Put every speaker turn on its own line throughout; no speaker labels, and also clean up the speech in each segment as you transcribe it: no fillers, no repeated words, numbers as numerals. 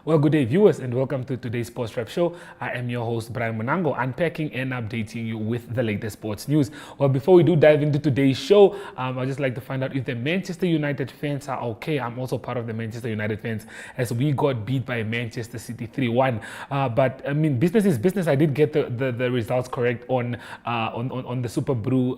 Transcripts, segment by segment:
Well, good day, viewers, and welcome to today's Sports Wrap Show. I am your host, Brian Monango, unpacking and updating you with the latest sports news. Well, before we do dive into today's show, I'd just like to find out if the Manchester United fans are okay. I'm also part of the Manchester United fans as we got beat by Manchester City 3-1. But I mean, business is business. I did get the results correct on the Super Brew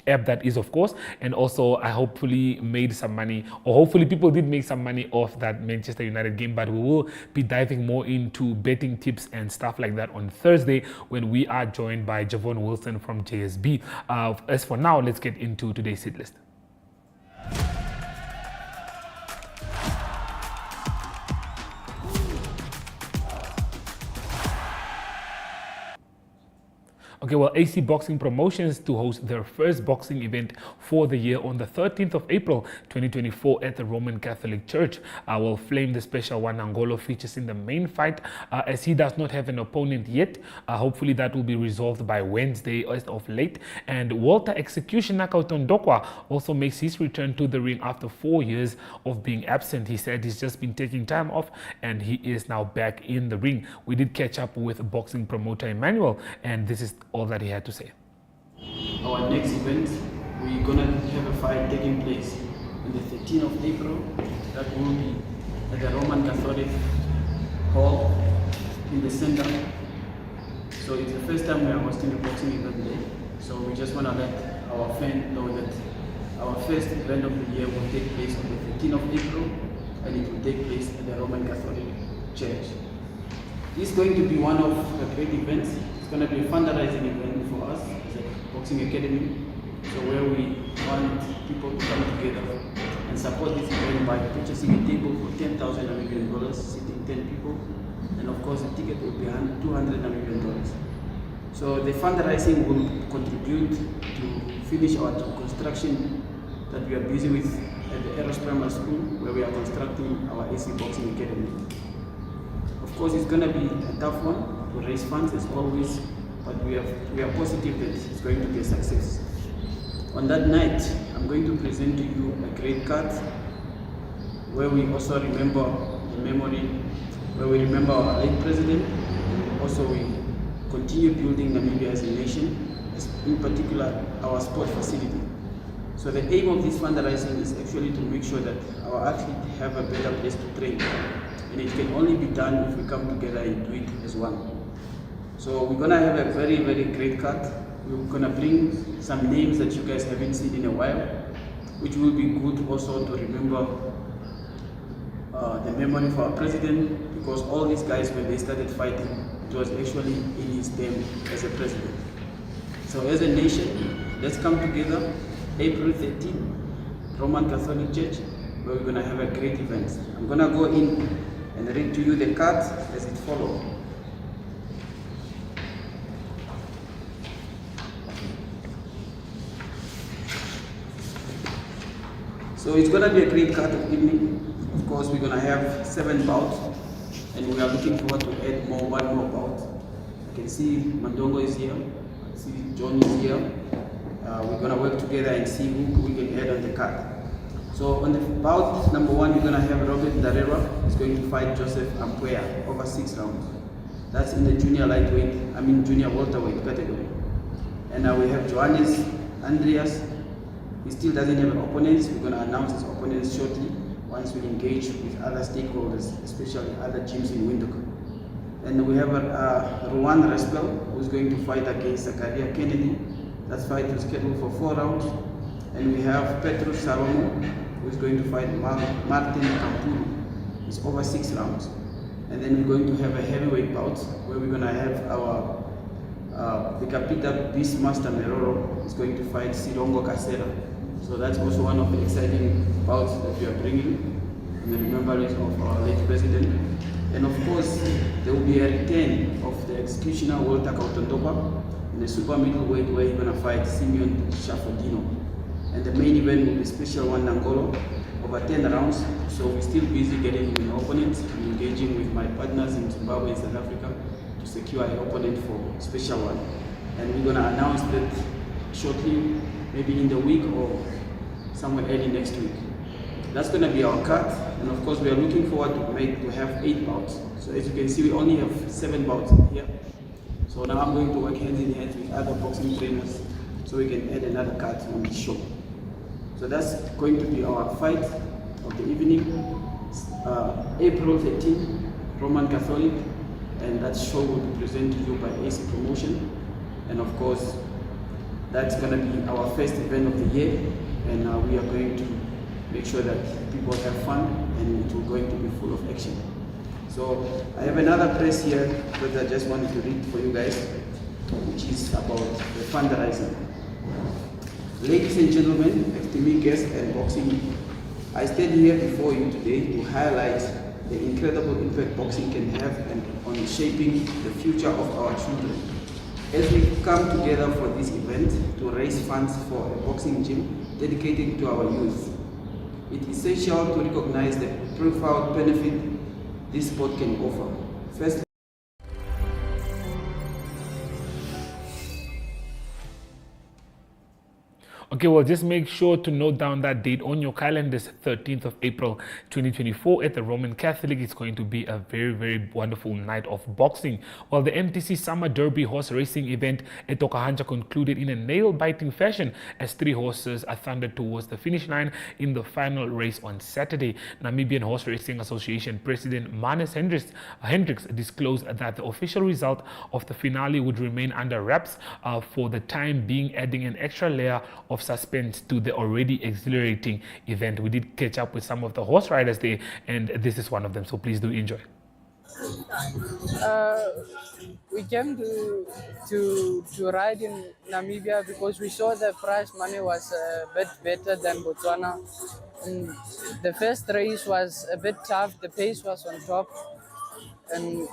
app, that is, of course, and also I hopefully made some money, or hopefully people did make some money off that Manchester United game. But we will be diving more into betting tips and stuff like that on Thursday when we are joined by Javon Wilson from JSB. As for now, let's get into today's hit list. Okay, well, AC Boxing Promotions to host their first boxing event for the year on the 13th of April 2024 at the Roman Catholic Church. Will Flame, the special one, Angolo, features in the main fight as he does not have an opponent yet. Hopefully that will be resolved by Wednesday as of late. And Walter Executioner Kautondokwa also makes his return to the ring after 4 years of being absent. He said he's just been taking time off and he is now back in the ring. We did catch up with boxing promoter Emmanuel, and this is all that he had to say.
Our next event, we're gonna have a fight taking place on the 13th of April. That will be at the Roman Catholic Hall in the center. So it's the first time we are hosting a boxing event there. So we just wanna let our fans know that our first event of the year will take place on the 13th of April, and it will take place at the Roman Catholic Church. It's going to be one of the great events. It's going to be a fundraising event for us as a boxing academy. So where we want people to come together and support this event by purchasing a table for $10,000 American, sitting 10 people. And of course the ticket will be $200 American. So the fundraising will contribute to finish our construction that we are busy with at the Eros Primary School, where we are constructing our AC Boxing Academy. Of course, it's going to be a tough one to raise funds as always, but we are positive that it's going to be a success. On that night, I'm going to present to you a great card where we also remember the memory, where we remember our late president, and also we continue building Namibia as a nation, in particular our sport facility. So the aim of this fundraising is actually to make sure that our athletes have a better place to train. And it can only be done if we come together and do it as one. So we're gonna have a very, very great card. We're gonna bring some names that you guys haven't seen in a while, which will be good also to remember the memory for our president, because all these guys, when they started fighting, it was actually in his term as a president. So as a nation, let's come together April 13, Roman Catholic Church, where we're gonna have a great event. I'm gonna go in and read to you the cards as it follows. So it's going to be a great card of evening. Of course, we're going to have 7 bouts, and we are looking forward to add one more bout. I can see Mandongo is here, I see John is here. We're going to work together and see who we can add on the card. So on the bout number 1, we're going to have Robert Darera. He's going to fight Joseph Ampuea over 6 rounds. That's in the junior junior welterweight category. And now we have Johannes Andreas. He still doesn't have opponents. We're going to announce his opponents shortly once we engage with other stakeholders, especially other gyms in Windhoek. And we have Ruan Respel, who's going to fight against Zakaria Kennedy. That fight is scheduled for 4 rounds. And we have Petrus Salomo, who's going to fight Martin Campuru. It's over 6 rounds. And then we're going to have a heavyweight bout where we're going to have our Vicapita Beastmaster Meroro is going to fight Sirongo Casera. So that's also one of the exciting bouts that we are bringing in the remembrance of our late president. And of course, there will be a return of the executioner Walter Kautondokwa in the super middleweight, where he's going to fight Simeon Shafodino. And the main event will be special one Angolo over 10 rounds. So we're still busy getting him an opponent and engaging with my partners in Zimbabwe and South Africa to secure an opponent for special one. And we're going to announce that shortly, maybe in the week or somewhere early next week. that's going to be our cut, and of course we are looking forward to have 8 bouts. So as you can see, we only have 7 bouts here. So now I'm going to work hand in hand with other boxing trainers so we can add another cut on the show. So that's going to be our fight of the evening, April 13, Roman Catholic, and that show will be presented to you by AC Promotion. And of course, that's going to be our first event of the year, and we are going to make sure that people have fun and it will going to be full of action. So I have another press here that I just wanted to read for you guys, which is about the fundraising. Ladies and gentlemen, esteemed guests and boxing, I stand here before you today to highlight the incredible impact boxing can have on shaping the future of our children. As we come together for this event to raise funds for a boxing gym dedicated to our youth, it is essential to recognize the profound benefit this sport can offer. First,
Okay, well, just make sure to note down that date on your calendars, 13th of April 2024 at the Roman Catholic. It's going to be a very, very wonderful night of boxing. Well, the MTC Summer Derby horse racing event at Okahandja concluded in a nail-biting fashion as 3 horses are thundered towards the finish line in the final race on Saturday. Namibian Horse Racing Association President Manus Hendricks disclosed that the official result of the finale would remain under wraps for the time being, adding an extra layer of suspense to the already exhilarating event. We did catch up with some of the horse riders there, and this is one of them, so please do enjoy.
We came to ride in Namibia because we saw the prize money was a bit better than Botswana. And the first race was a bit tough, the pace was on top, and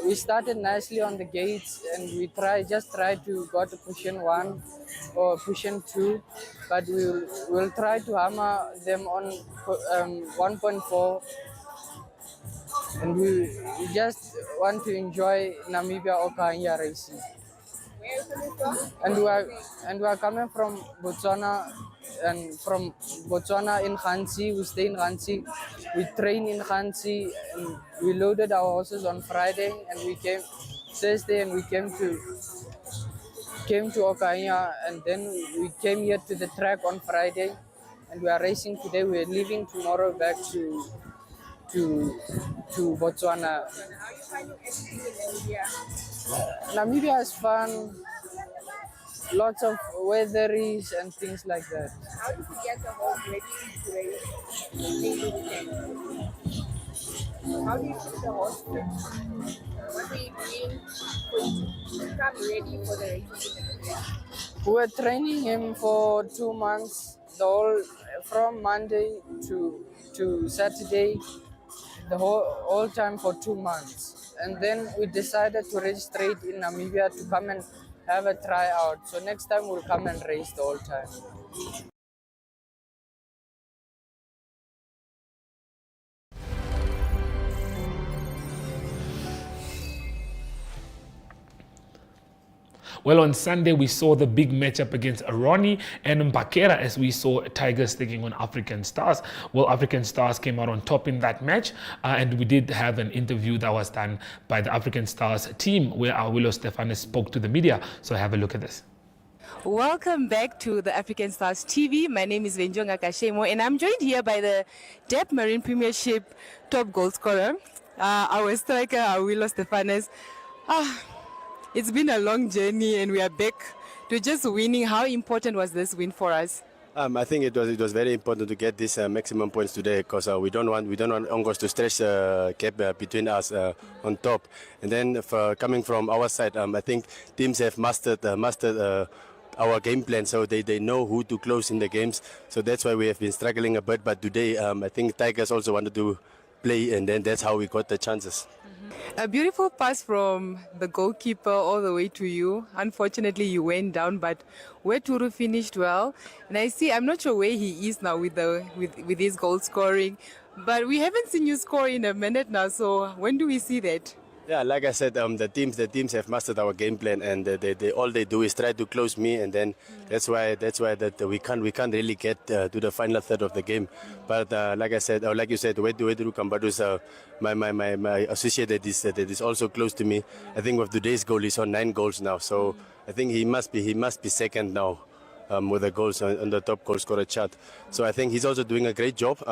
we started nicely on the gates, and we just try to go to position 1 or position 2, but we'll try to hammer them on 1.4, and we just want to enjoy Namibia Okahandja racing. And we are coming from Botswana, and from Botswana in Khansi. We stay in Khansi, we train in Khansi, and we loaded our horses on Friday, and we came Thursday, and we came to Okahandja, and then we came here to the track on Friday, and we are racing today. We are leaving tomorrow back to Botswana.
How are you finding everything in Namibia?
Namibia is fun, lots of weatheries and things like that.
How did you get the horse ready to race? How do you keep the horse fit? What were you doing to come ready for the race?
We were training him for 2 months, from Monday to Saturday, the whole time for 2 months. And then we decided to race straight in Namibia to come and have a tryout. So next time we'll come and race the whole time.
Well, on Sunday, we saw the big matchup against Ronnie and Mbakera as we saw Tigers taking on African Stars. Well, African Stars came out on top in that match, and we did have an interview that was done by the African Stars team where our Willow Stefanis spoke to the media. So have a look at this.
Welcome back to the African Stars TV. My name is Venjonga Kashemo, and I'm joined here by the Deb Marine Premiership top goal scorer, our striker, our Willow Stefanis. It's been a long journey, and we are back to just winning. How important was this win for us?
I think it was very important to get this maximum points today because we don't want Ongos to stretch the gap between us on top. And then coming from our side, I think teams have mastered our game plan, so they know who to close in the games. So that's why we have been struggling a bit. But today, I think Tigers also wanted to play, and then that's how we got the chances.
A beautiful pass from the goalkeeper all the way to you. Unfortunately, you went down, but Weturu finished well. And I'm not sure where he is now with his goal scoring, but we haven't seen you score in a minute now. So when do we see that?
Yeah, like I said, the teams have mastered our game plan, and they all they do is try to close me, and then that's why that we can't really get to the final third of the game. But like I said, or like you said, Weduru Kambadu's my associate that is also close to me. I think with today's goal, he's on 9 goals now, so I think he must be second now. With the goals on the top goal scorer chart. So I think he's also doing a great job.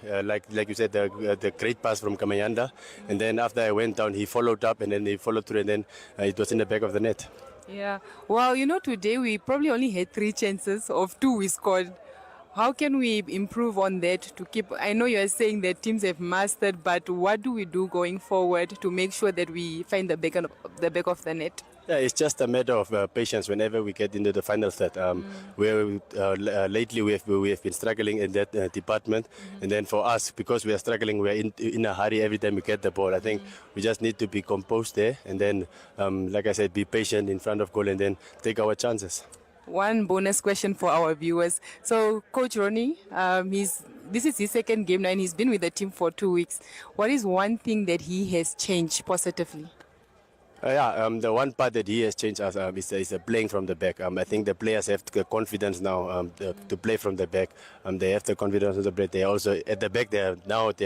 Like you said, the great pass from Kamayanda. And then after I went down, he followed up and then he followed through and then it was in the back of the net.
Yeah. Well, today we probably only had 3 chances of 2 we scored. How can we improve on that to keep? I know you are saying that teams have mastered, but what do we do going forward to make sure that we find the back of the net?
Yeah, it's just a matter of patience whenever we get into the final third. Where lately we have been struggling in that department, and then for us, because we are struggling, we are in a hurry every time we get the ball. I think we just need to be composed there, and then, like I said, be patient in front of goal, and then take our chances.
One bonus question for our viewers. So, Coach Ronnie, this is his second game now, and he's been with the team for 2 weeks. What is one thing that he has changed positively?
The one part that he has changed us is playing from the back. I think the players have the confidence now to play from the back. They have the confidence of the play. They also at the back. They are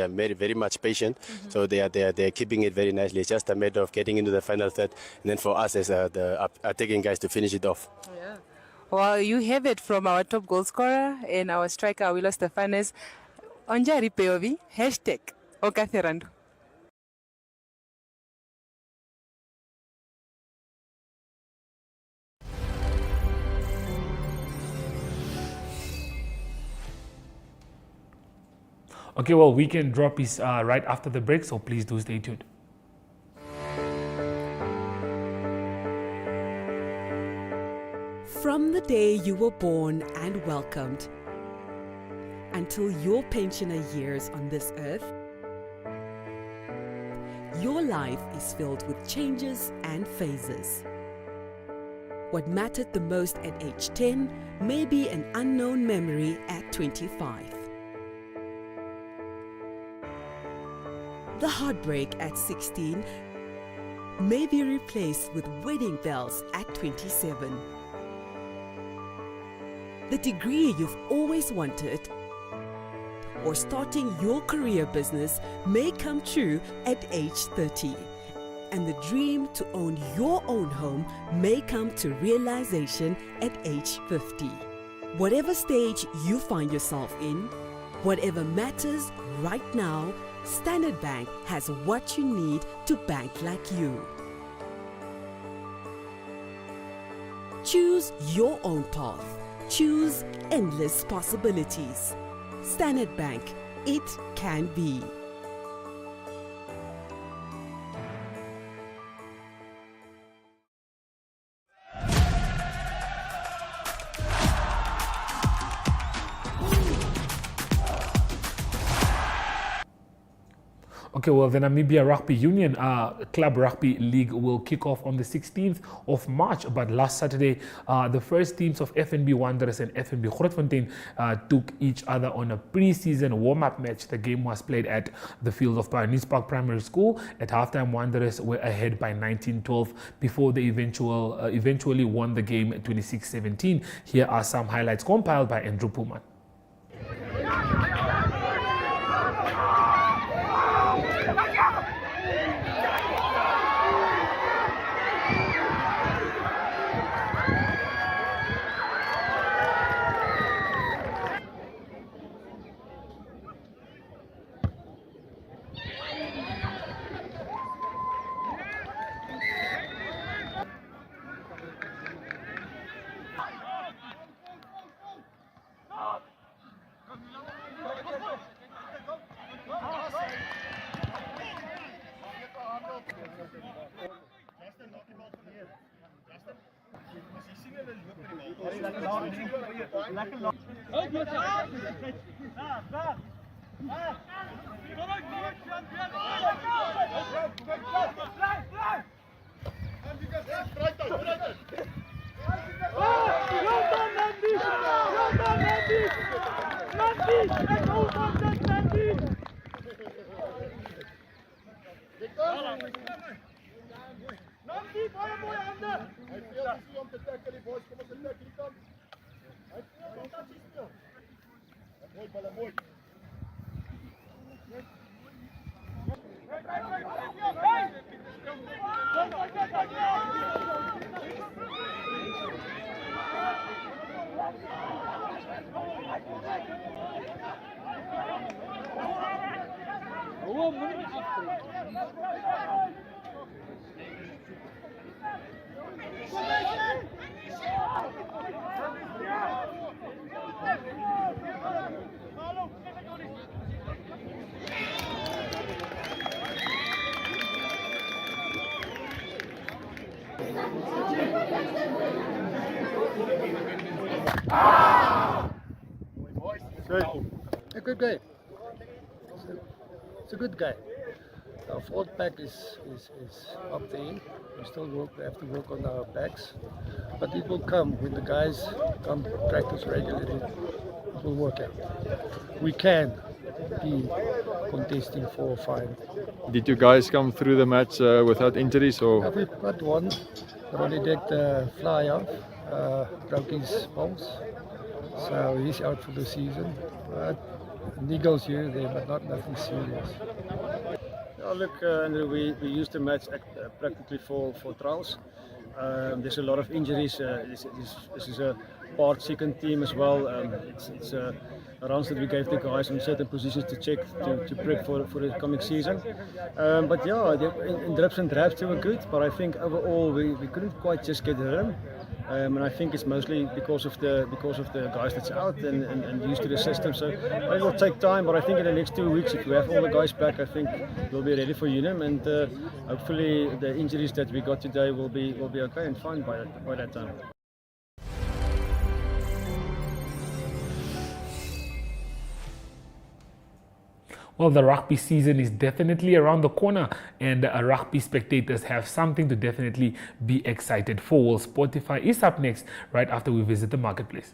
very, very much patient. So they are keeping it very nicely. It's just a matter of getting into the final third, and then for us as the attacking guys to finish it off.
Yeah. Well, you have it from our top goal scorer and our striker Awilo Stefanes. Onjari Peovi, #Okahandja.
Okay, well, weekend drop is right after the break, so please do stay tuned.
From the day you were born and welcomed until your pensioner years on this earth, your life is filled with changes and phases. What mattered the most at age 10 may be an unknown memory at 25. The heartbreak at 16 may be replaced with wedding bells at 27. The degree you've always wanted or starting your career business may come true at age 30. And the dream to own your own home may come to realization at age 50. Whatever stage you find yourself in, whatever matters right now, Standard Bank has what you need to bank like you. Choose your own path. Choose endless possibilities. Standard Bank, it can be.
Okay, well, the Namibia Rugby Union Club Rugby League will kick off on the 16th of March. But last Saturday, the first teams of FNB Wanderers and FNB Grootfontein took each other on a pre-season warm-up match. The game was played at the field of Pioneers Park Primary School. At halftime, Wanderers were ahead by 19-12 before they eventually won the game 26-17. Here are some highlights compiled by Andrew Pullman.
A good guy. It's a good guy. Our forward pack is up there. We still have to work on our backs, but it will come when the guys come practice regularly. It will work out. We can be contesting 4 or 5.
Did you guys come through the match without injuries or?
We've got one. Ronnie did fly off, broke his pulse, so he's out for the season. Niggles here and there, but nothing serious.
Oh, look, Andrew, we used the match practically for trials. There's a lot of injuries. This is a part second team as well. It's a rounds that we gave the guys on certain positions to check to prep for the coming season. But yeah, in drips and drabs they were good. But I think overall we couldn't quite just get the rhythm. And I think it's mostly because of the guys that's out and used to the system. So it will take time, but I think in the next 2 weeks, if we have all the guys back, I think we'll be ready for Unum, and hopefully the injuries that we got today will be okay and fine by that time.
Well, the rugby season is definitely around the corner, and rugby spectators have something to definitely be excited for. Well, Spotify is up next, right after we visit the marketplace.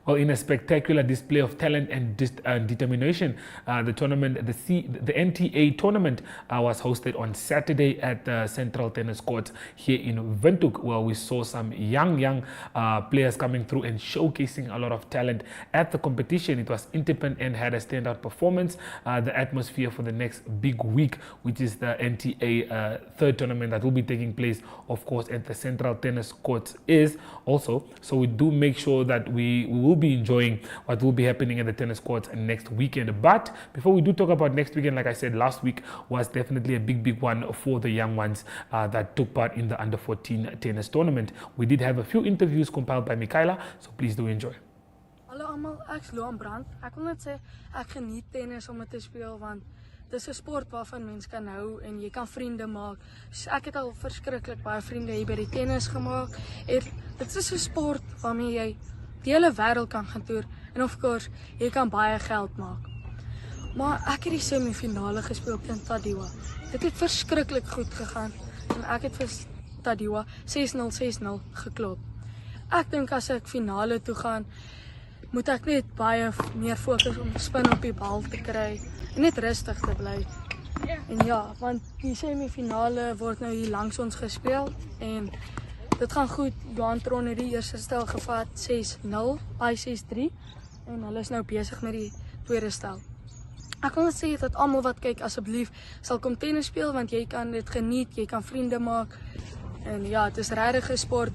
Well, in a spectacular display of talent and determination, the tournament, the NTA tournament was hosted on Saturday at the Central Tennis Court here in Windhoek. Well, we saw some young players coming through and showcasing a lot of talent at the competition. It was independent and had a standout performance. The atmosphere for the next big week, which is the NTA third tournament that will be taking place, of course, at the Central Tennis Court is also. So we do make sure that we will be enjoying what will be happening at the tennis courts next weekend. But before we do talk about next weekend, like I said, last week was definitely a big one for the young ones that took part in the under 14 tennis tournament. We did have a few interviews compiled by Michaela, so please do enjoy.
Hallo almal, ek's Loan Brand. Ek wil net sê ek geniet tennis om dit te speel want dis 'n sport waarvan mens kan hou en jy kan vriende maak. So ek het al verskriklik baie vriende hier by die tennis gemaak. Dit is 'n sport waarmee jy die hele wêreld kan gaan toer en of course jy kan baie geld maak. Maar ek het die semifinale gespeel teen Tadiwa. Dit het verskriklik goed gegaan en ek het vir Tadiwa 6-0 6-0 geklop. Ek dink as ek finale toe gaan, moet ek net baie meer fokus om spin op die bal te kry en net rustig te bly. En ja, want die semifinale word nou hier langs ons gespeel en dit gaan goed. Johan Tron het die eerste stel gevat 6-0, by 6-3 en hulle is nou besig met die tweede stel. Ek wil net sê dat almal wat kyk asseblief sal kom tennis speel want jy kan dit geniet, jy kan vriende maak. En ja, dit is regtig 'n sport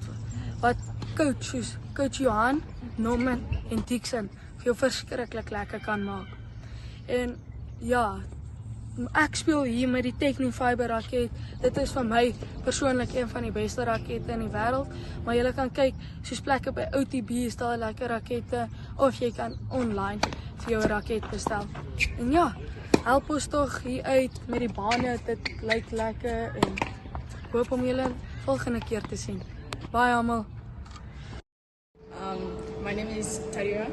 wat coach Johan, Norman en Dixon vir jou verskriklik lekker kan maak. En ja, ek speel hier met die Technifiber raket. Dit is vir my persoonlik een van die beste rakette in die wêreld, maar jy kan kyk soos plekke by OTB is daar lekker rakette of jy kan online vir jou raket bestel. En ja, help ons tog hier uit met die bane, dit lyk lekker en hoop om julle volgende keer te sien. Bye almal.
My name is Tarira.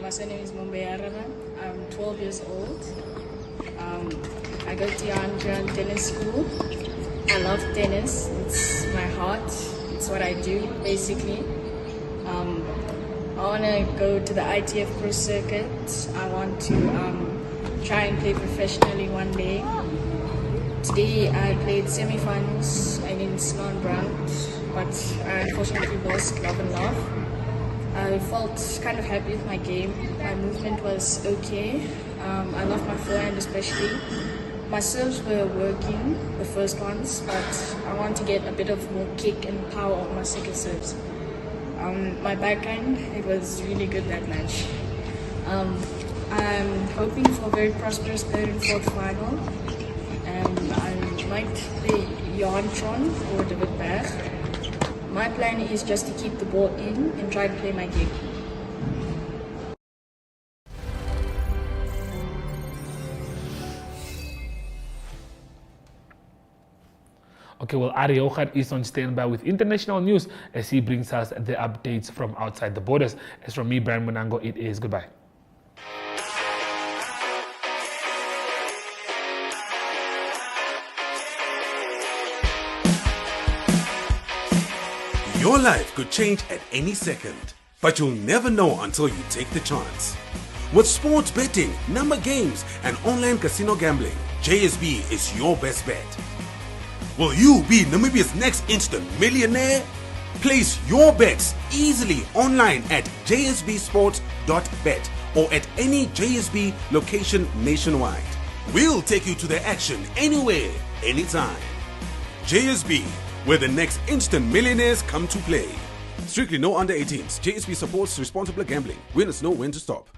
My surname is Mombeyarana. I'm 12 years old. I go to Okahandja Tennis School. I love tennis. It's my heart. It's what I do, basically. I want to go to the ITF Pro Circuit. I want to try and play professionally one day Today I played semi-finals against non-brand, but I unfortunately lost love and love. I felt kind of happy with my game. My movement was okay. I loved my forehand especially. My serves were working, the first ones, but I want to get a bit of more kick and power on my second serves. My backhand, it was really good that match. I'm hoping for a very prosperous third and fourth final. I might play Johan Tron or David Berg. My plan is just to keep the ball in and try to play my game.
Okay, well, Ari Ochad is on standby with international news as he brings us the updates from outside the borders. As from me, Brian Monango, it is goodbye.
Your life could change at any second, but you'll never know until you take the chance. With sports betting, number games, and online casino gambling, JSB is your best bet. Will you be Namibia's next instant millionaire? Place your bets easily online at jsbsports.bet or at any JSB location nationwide. We'll take you to the action anywhere, anytime. JSB, where the next instant millionaires come to play. Strictly no under 18s. JSB supports responsible gambling. Winners know when to stop.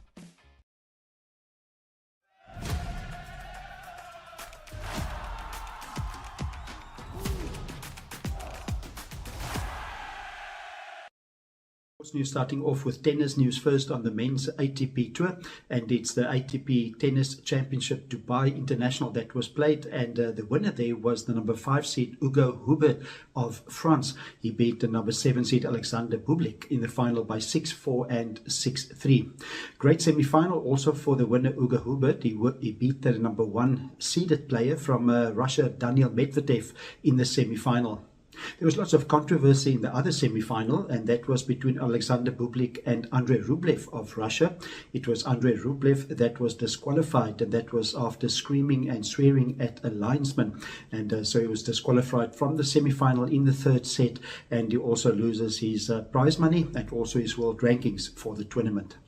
News starting off with tennis news first on the men's ATP tour, and it's the ATP Tennis Championship Dubai International that was played, and the winner there was the number 5 seed Hugo Humbert of France. He beat the number 7 seed Alexander Bublik in the final by 6-4 and 6-3. Great semi-final also for the winner Hugo Humbert. He beat the number 1 seeded player from Russia, Daniil Medvedev, in the semi-final. There was lots of controversy in the other semi-final, and that was between Alexander Bublik and Andrei Rublev of Russia. It was Andrei Rublev that was disqualified, and that was after screaming and swearing at a linesman. And so he was disqualified from the semi-final in the third set, and he also loses his prize money and also his world rankings for the tournament.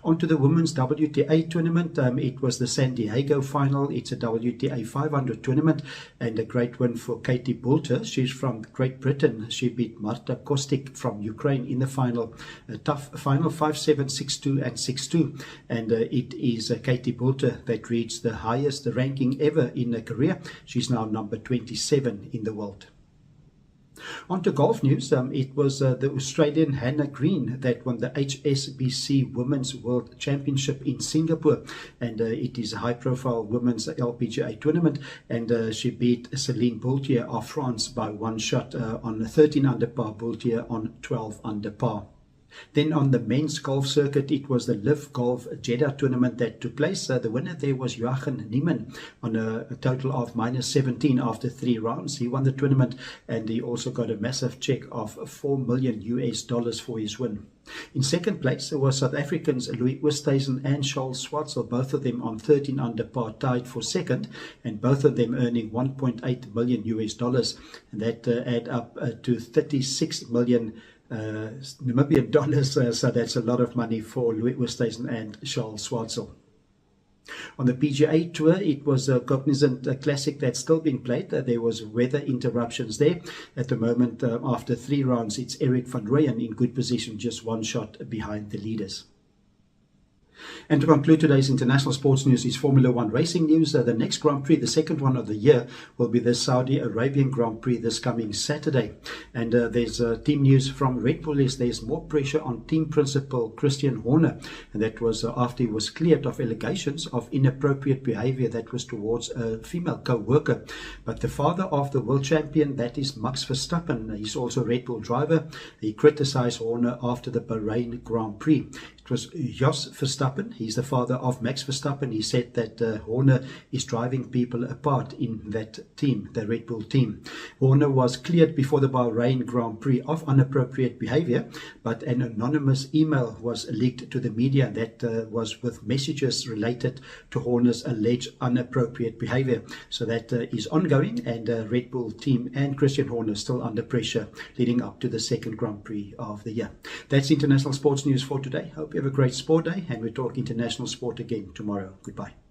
On to the women's WTA tournament. It was the San Diego final. It's a WTA 500 tournament, and a great win for Katie Boulter. She's from Great Britain. She beat Marta Kostic from Ukraine in the final. A tough final, 5-7, 6-2 and 6-2. And it is Katie Boulter that reached the highest ranking ever in her career. She's now number 27 in the world. On to golf news. It was the Australian Hannah Green that won the HSBC Women's World Championship in Singapore, and it is a high-profile women's LPGA tournament, and she beat Céline Boultier of France by 1 shot on 13 under par, Boultier on 12 under par. Then on the men's golf circuit, it was the Live Golf Jeddah tournament that took place. The winner there was Joachim Niemann on a total of -17 after 3 rounds. He won the tournament, and he also got a massive check of $4 million for his win. In second place, there was South Africans Louis Oosthuizen and Charles Schwartzel, both of them on 13 under par, tied for second, and both of them earning $1.8 million, and that add up to 36 million Namibian dollars, so that's a lot of money for Louis Oosthuizen and Charles Schwartzel. On the PGA Tour, it was a cognizant classic that's still being played. There was weather interruptions there. At the moment, after 3 rounds, it's Eric van Rooyen in good position, just 1 shot behind the leaders. And to conclude today's international sports news is Formula One racing news. The next Grand Prix, the second one of the year, will be the Saudi Arabian Grand Prix this coming Saturday. And there's team news from Red Bull is there's more pressure on team principal Christian Horner, and that was after he was cleared of allegations of inappropriate behavior that was towards a female co-worker. But the father of the world champion, that is Max Verstappen, he's also a Red Bull driver. He criticized Horner after the Bahrain Grand Prix. It was Jos Verstappen. He's the father of Max Verstappen. He said that Horner is driving people apart in that team, the Red Bull team. Horner was cleared before the Bahrain Grand Prix of inappropriate behavior, but an anonymous email was leaked to the media that was with messages related to Horner's alleged inappropriate behavior. So that is ongoing, and Red Bull team and Christian Horner still under pressure leading up to the second Grand Prix of the year. That's international sports news for today. Hope you have a great sport day, and we'll talk international sport again tomorrow. Goodbye.